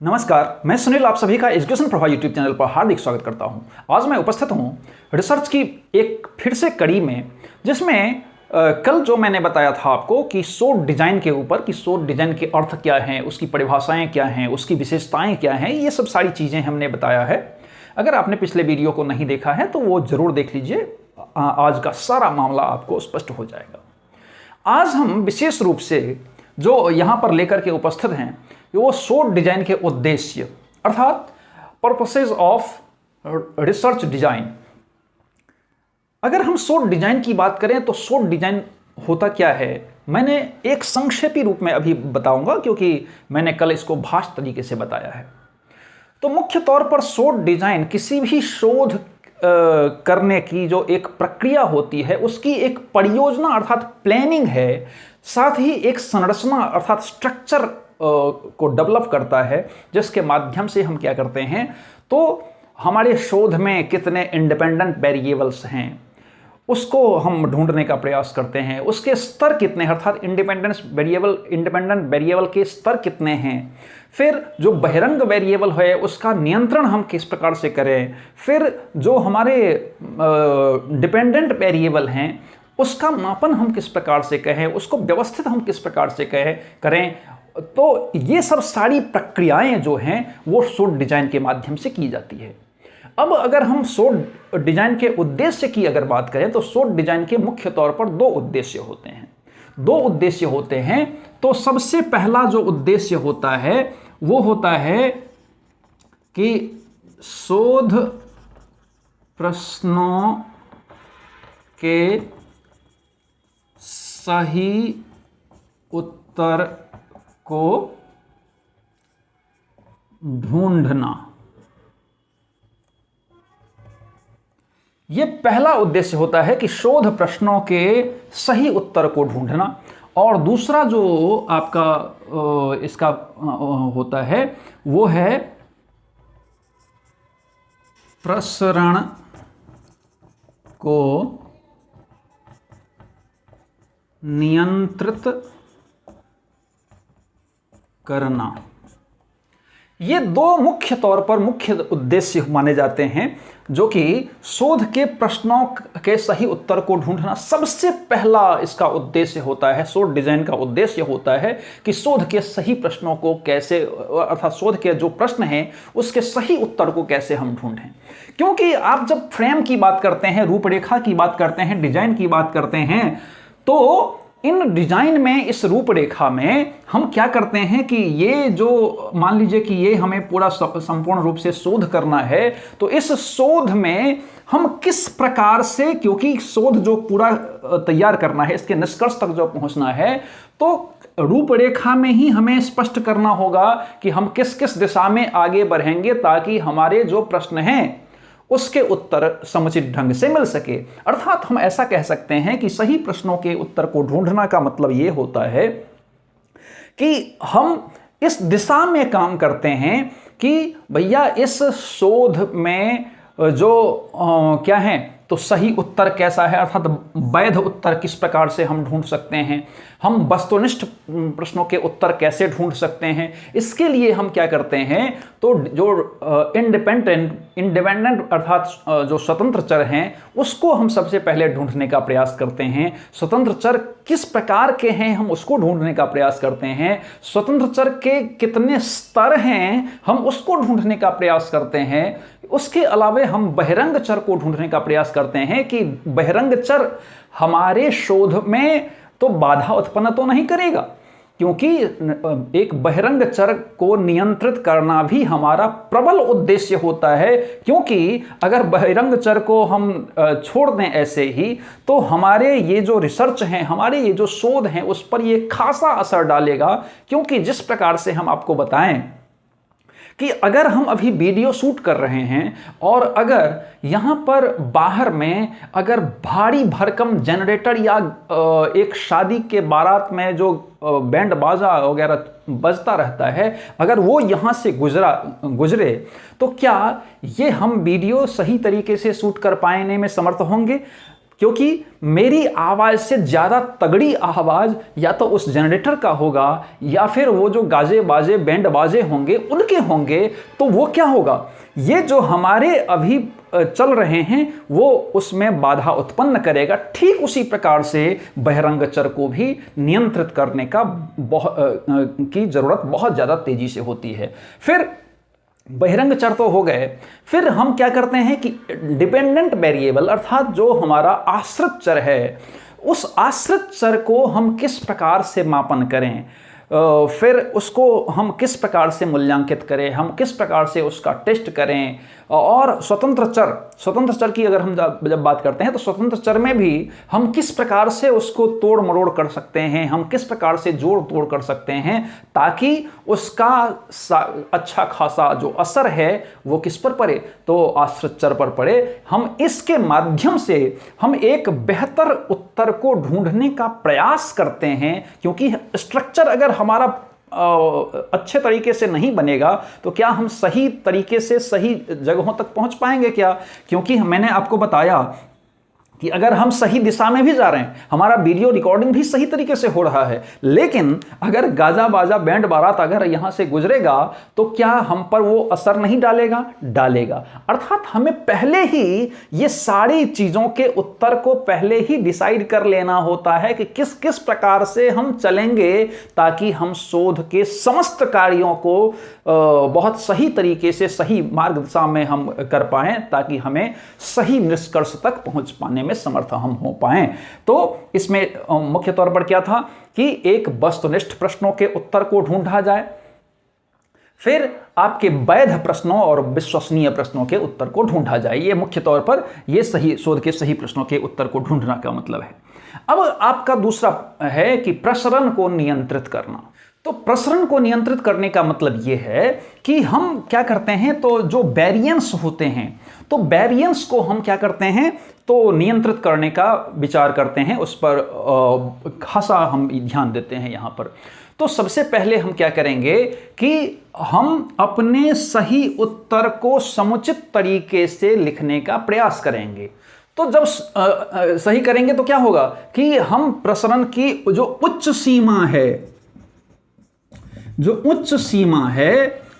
नमस्कार, मैं सुनील आप सभी का एजुकेशन प्रभा यूट्यूब चैनल पर हार्दिक स्वागत करता हूं। आज मैं उपस्थित हूं रिसर्च की एक फिर से कड़ी में, जिसमें कल जो मैंने बताया था आपको कि सोड डिजाइन के ऊपर कि सोड डिजाइन के अर्थ क्या हैं, उसकी परिभाषाएं क्या हैं, उसकी विशेषताएं क्या हैं, ये सब सारी चीज़ें हमने बताया है। अगर आपने पिछले वीडियो को नहीं देखा है तो वो ज़रूर देख लीजिए, आज का सारा मामला आपको स्पष्ट हो जाएगा। आज हम विशेष रूप से जो यहाँ पर लेकर के उपस्थित हैं वो सोड डिजाइन के उद्देश्य अर्थात पर्पसेस ऑफ रिसर्च डिजाइन। अगर हम सोड डिजाइन की बात करें तो सोड डिजाइन होता क्या है, मैंने एक संक्षेपी रूप में अभी बताऊंगा क्योंकि मैंने कल इसको भाष्य तरीके से बताया है। तो मुख्य तौर पर सोड डिजाइन किसी भी शोध करने की जो एक प्रक्रिया होती है उसकी एक परियोजना अर्थात प्लानिंग है, साथ ही एक संरचना अर्थात स्ट्रक्चर को डेवलप करता है, जिसके माध्यम से हम क्या करते हैं तो हमारे शोध में कितने इंडिपेंडेंट वेरिएबल्स हैं उसको हम ढूंढने का प्रयास करते हैं, उसके स्तर कितने अर्थात इंडिपेंडेंट वेरिएबल के स्तर कितने हैं, फिर जो बहिरंग वेरिएबल है उसका नियंत्रण हम किस प्रकार से करें, फिर जो हमारे डिपेंडेंट वेरिएबल हैं उसका मापन हम किस प्रकार से कहें, उसको व्यवस्थित हम किस प्रकार से करें। तो ये सब सारी प्रक्रियाएं जो हैं वो सोड डिजाइन के माध्यम से की जाती है। अब अगर हम सोड डिजाइन के उद्देश्य की अगर बात करें तो सोड डिजाइन के मुख्य तौर पर दो उद्देश्य होते हैं। तो सबसे पहला जो उद्देश्य होता है वो होता है कि शोध प्रश्नों के सही उत्तर को ढूंढना। यह पहला उद्देश्य होता है कि शोध प्रश्नों के सही उत्तर को ढूंढना। और दूसरा जो आपका इसका होता है वो है प्रसरण को नियंत्रित करना। ये दो मुख्य तौर पर मुख्य उद्देश्य माने जाते हैं, जो कि शोध के प्रश्नों के सही उत्तर को ढूंढना सबसे पहला इसका उद्देश्य होता है। शोध डिजाइन का उद्देश्य होता है कि शोध के सही प्रश्नों को कैसे अर्थात शोध के जो प्रश्न हैं उसके सही उत्तर को कैसे हम ढूंढें। क्योंकि आप जब फ्रेम की बात करते हैं, रूपरेखा की बात करते हैं, डिजाइन की बात करते हैं, तो इन डिजाइन में इस रूपरेखा में हम क्या करते हैं कि ये जो मान लीजिए कि ये हमें पूरा संपूर्ण रूप से शोध करना है, तो इस शोध में हम किस प्रकार से, क्योंकि शोध जो पूरा तैयार करना है, इसके निष्कर्ष तक जो पहुंचना है, तो रूपरेखा में ही हमें स्पष्ट करना होगा कि हम किस किस दिशा में आगे बढ़ेंगे ताकि हमारे जो प्रश्न हैं उसके उत्तर समुचित ढंग से मिल सके। अर्थात हम ऐसा कह सकते हैं कि सही प्रश्नों के उत्तर को ढूंढना का मतलब ये होता है कि हम इस दिशा में काम करते हैं कि भैया इस शोध में जो क्या है तो सही उत्तर कैसा है, अर्थात वैध उत्तर किस प्रकार से हम ढूंढ सकते हैं, हम वस्तुनिष्ठ प्रश्नों के उत्तर कैसे ढूंढ सकते हैं। इसके लिए हम क्या करते हैं तो जो इंडिपेंडेंट अर्थात जो स्वतंत्र चर हैं उसको हम सबसे पहले ढूंढने का प्रयास करते हैं। स्वतंत्र चर किस प्रकार के हैं हम उसको ढूंढने का प्रयास करते हैं। स्वतंत्र चर के कितने स्तर हैं हम उसको ढूंढने का प्रयास करते हैं। उसके अलावा हम बहिरंग चर को ढूंढने का प्रयास करते हैं कि बहिरंग चर हमारे शोध में तो बाधा उत्पन्न तो नहीं करेगा, क्योंकि एक बहिरंग चर को नियंत्रित करना भी हमारा प्रबल उद्देश्य होता है। क्योंकि अगर बहिरंग चर को हम छोड़ दें ऐसे ही तो हमारे ये जो रिसर्च हैं, हमारे ये जो शोध हैं उस पर ये खासा असर डालेगा। क्योंकि जिस प्रकार से हम आपको बताएं कि अगर हम अभी वीडियो शूट कर रहे हैं और अगर यहाँ पर बाहर में अगर भारी भरकम जनरेटर या एक शादी के बारात में जो बैंड बाजा वगैरह बजता रहता है, अगर वो यहाँ से गुजरे तो क्या ये हम वीडियो सही तरीके से शूट कर पाने में समर्थ होंगे? क्योंकि मेरी आवाज़ से ज़्यादा तगड़ी आवाज़ या तो उस जनरेटर का होगा या फिर वो जो गाजे बाजे बैंड बाजे होंगे उनके होंगे, तो वो क्या होगा, ये जो हमारे अभी चल रहे हैं वो उसमें बाधा उत्पन्न करेगा। ठीक उसी प्रकार से बहिरंग चर को भी नियंत्रित करने की ज़रूरत बहुत ज़्यादा तेज़ी से होती है। फिर बहिरंग चर तो हो गए, फिर हम क्या करते हैं कि डिपेंडेंट वेरिएबल अर्थात जो हमारा आश्रित चर है, उस आश्रित चर को हम किस प्रकार से मापन करें, फिर उसको हम किस प्रकार से मूल्यांकित करें, हम किस प्रकार से उसका टेस्ट करें। और स्वतंत्र चर की अगर हम जब बात करते हैं तो स्वतंत्र चर में भी हम किस प्रकार से उसको तोड़ मरोड़ कर सकते हैं, हम किस प्रकार से जोड़ तोड़ कर सकते हैं ताकि उसका अच्छा खासा जो असर है वो किस पर पड़े, तो आश्रित चर पर पड़े। हम इसके माध्यम से हम एक बेहतर उत्तर को ढूंढने का प्रयास करते हैं, क्योंकि स्ट्रक्चर अगर हमारा अच्छे तरीके से नहीं बनेगा तो क्या हम सही तरीके से सही जगहों तक पहुंच पाएंगे क्या? क्योंकि मैंने आपको बताया कि अगर हम सही दिशा में भी जा रहे हैं, हमारा वीडियो रिकॉर्डिंग भी सही तरीके से हो रहा है, लेकिन अगर गाजा बाजा बैंड बारात अगर यहां से गुजरेगा तो क्या हम पर वो असर नहीं डालेगा? डालेगा। अर्थात हमें पहले ही ये सारी चीजों के उत्तर को पहले ही डिसाइड कर लेना होता है कि किस किस प्रकार से हम चलेंगे ताकि हम शोध के समस्त कार्यों को बहुत सही तरीके से सही मार्ग दिशा में हम कर पाएं, ताकि हमें सही निष्कर्ष तक पहुंच पाने में समर्थ हम हो पाएं। तो इसमें मुख्य तौर पर क्या था कि एक वस्तुनिष्ठ प्रश्नों के उत्तर को ढूंढा जाए, फिर आपके वैध प्रश्नों और विश्वसनीय प्रश्नों के उत्तर को ढूंढा जाए। ये मुख्य तौर पर ये सही शोध के सही प्रश्नों के उत्तर को ढूंढना का मतलब है। अब आपका दूसरा है कि प्रसरण को नियंत्रित करना। तो प्रसरण को नियंत्रित करने का मतलब यह है कि हम क्या करते हैं, तो जो वेरिएंस होते हैं, तो वेरिएंस को हम क्या करते हैं, तो नियंत्रित करने का विचार करते हैं, उस पर खासा हम ध्यान देते हैं यहाँ पर। तो सबसे पहले हम क्या करेंगे कि हम अपने सही उत्तर को समुचित तरीके से लिखने का प्रयास करेंगे। तो जब सही करेंगे तो क्या होगा कि हम प्रसरण की जो उच्च सीमा है,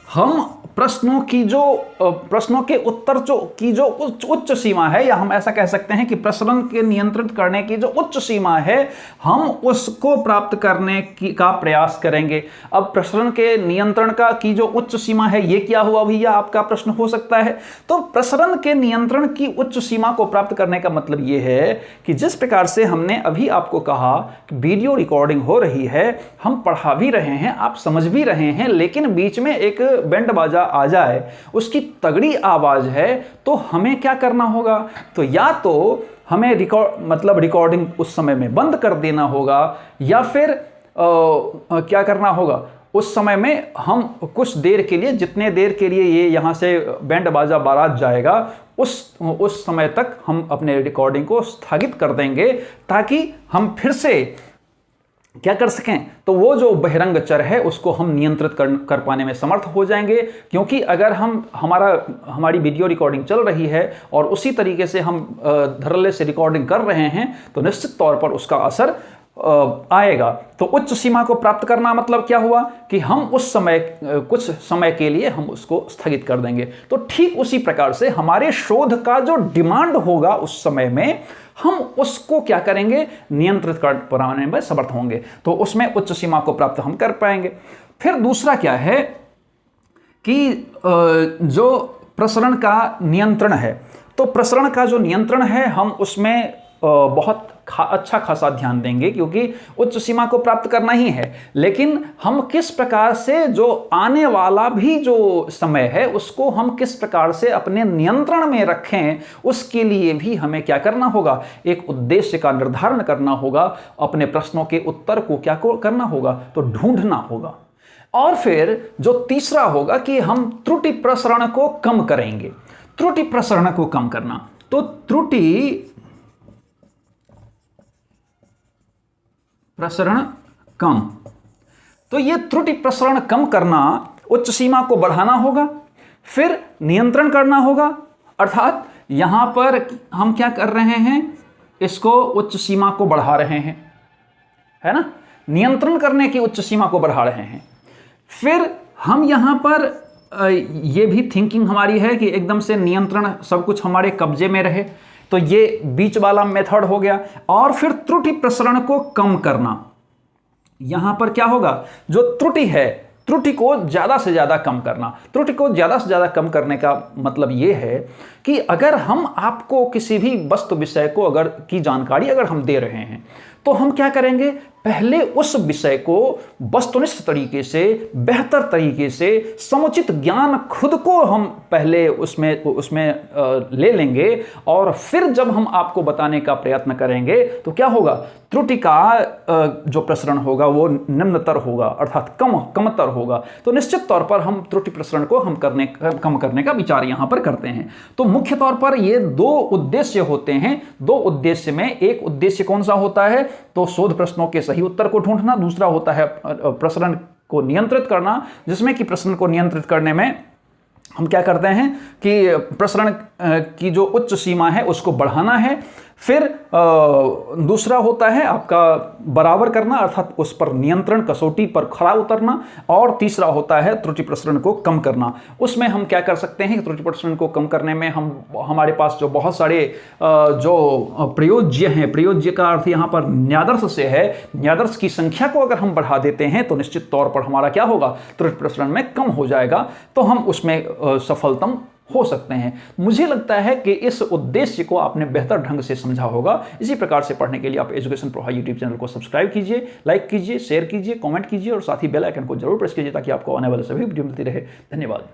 हम प्रश्नों के उत्तर की जो उच्च सीमा है, या हम ऐसा कह सकते हैं कि प्रसरण के नियंत्रित करने की जो उच्च सीमा है, हम उसको प्राप्त करने का प्रयास करेंगे। अब प्रसरण के नियंत्रण की जो उच्च सीमा है, ये क्या हुआ भैया, आपका प्रश्न हो सकता है। तो प्रसरण के नियंत्रण की उच्च सीमा को प्राप्त करने का मतलब ये है कि जिस प्रकार से हमने अभी आपको कहा कि वीडियो रिकॉर्डिंग हो रही है, हम पढ़ा भी रहे हैं, आप समझ भी रहे हैं, लेकिन बीच में एक बैंड बाजा आ जाए, उसकी तगड़ी आवाज है, तो हमें क्या करना होगा, तो या तो हमें रिकॉर्डिंग उस समय में बंद कर देना होगा, या फिर क्या करना होगा, उस समय में हम कुछ देर के लिए, जितने देर के लिए ये यहाँ से बैंड बाजा बारात जाएगा, उस समय तक हम अपने रिकॉर्डिंग को स्थगित कर देंगे, ताकि हम फिर से क्या कर सकें, तो वो जो बहिरंग चर है उसको हम नियंत्रित कर पाने में समर्थ हो जाएंगे। क्योंकि अगर हमारी वीडियो रिकॉर्डिंग चल रही है और उसी तरीके से हम धड़ल्ले से रिकॉर्डिंग कर रहे हैं, तो निश्चित तौर पर उसका असर आएगा। तो उच्च सीमा को प्राप्त करना मतलब क्या हुआ कि हम उस समय कुछ समय के लिए हम उसको स्थगित कर देंगे। तो ठीक उसी प्रकार से हमारे शोध का जो डिमांड होगा उस समय में, हम उसको क्या करेंगे, नियंत्रित कर पाने में समर्थ होंगे, तो उसमें उच्च सीमा को प्राप्त हम कर पाएंगे। फिर दूसरा क्या है कि जो प्रसरण का नियंत्रण है, तो प्रसरण का जो नियंत्रण है हम उसमें बहुत अच्छा खासा ध्यान देंगे, क्योंकि उच्च सीमा को प्राप्त करना ही है, लेकिन हम किस प्रकार से जो आने वाला भी जो समय है उसको हम किस प्रकार से अपने नियंत्रण में रखें, उसके लिए भी हमें क्या करना होगा, एक उद्देश्य का निर्धारण करना होगा, अपने प्रश्नों के उत्तर को क्या करना होगा, तो ढूंढना होगा। और फिर जो तीसरा होगा कि हम त्रुटि प्रसरण को कम करेंगे। त्रुटि प्रसरण को कम करना, तो त्रुटि प्रसरण कम, तो ये त्रुटि प्रसरण कम करना, उच्च सीमा को बढ़ाना होगा, फिर नियंत्रण करना होगा। अर्थात यहां पर हम क्या कर रहे हैं इसको उच्च सीमा को बढ़ा रहे हैं, है ना, नियंत्रण करने की उच्च सीमा को बढ़ा रहे हैं। फिर हम यहां पर ये भी थिंकिंग हमारी है कि एकदम से नियंत्रण सब कुछ हमारे कब्जे में रहे, तो ये बीच वाला मेथड हो गया। और फिर त्रुटि प्रसरण को कम करना, यहां पर क्या होगा, जो त्रुटि है, त्रुटि को ज्यादा से ज्यादा कम करना। त्रुटि को ज्यादा से ज्यादा कम करने का मतलब यह है कि अगर हम आपको किसी भी वस्तु विषय को अगर की जानकारी अगर हम दे रहे हैं, तो हम क्या करेंगे, पहले उस विषय को वस्तुनिष्ठ तरीके से, बेहतर तरीके से, समुचित ज्ञान खुद को हम पहले उसमें ले लेंगे, और फिर जब हम आपको बताने का प्रयत्न करेंगे तो क्या होगा, त्रुटि का जो प्रसरण होगा वो निम्नतर होगा, अर्थात कमतर होगा। तो निश्चित तौर पर हम त्रुटि प्रसरण को कम करने का विचार यहां पर करते हैं। तो मुख्य तौर पर ये दो उद्देश्य होते हैं। दो उद्देश्य में एक उद्देश्य कौन सा होता है, तो शोध प्रश्नों के सही उत्तर को ढूंढना, दूसरा होता है प्रसरण को नियंत्रित करना, जिसमें कि प्रसरण को नियंत्रित करने में हम क्या करते हैं कि प्रसरण की जो उच्च सीमा है उसको बढ़ाना है। फिर दूसरा होता है आपका बराबर करना, अर्थात उस पर नियंत्रण, कसौटी पर खरा उतरना। और तीसरा होता है त्रुटि प्रसरण को कम करना। उसमें हम क्या कर सकते हैं, त्रुटि प्रसरण को कम करने में हमारे पास जो बहुत सारे जो प्रयोज्य हैं, प्रयोज्य का अर्थ यहाँ पर न्यादर्श से है, न्यादर्श की संख्या को अगर हम बढ़ा देते हैं तो निश्चित तौर पर हमारा क्या होगा, त्रुटि प्रसरण में कम हो जाएगा, तो हम उसमें सफलतम हो सकते हैं। मुझे लगता है कि इस उद्देश्य को आपने बेहतर ढंग से समझा होगा। इसी प्रकार से पढ़ने के लिए आप education pro high YouTube channel को सब्सक्राइब कीजिए, लाइक कीजिए, शेयर कीजिए, कमेंट कीजिए और साथ ही बेल आइकन को जरूर प्रेस कीजिए ताकि आपको आने वाले सभी वीडियो मिलती रहे। धन्यवाद।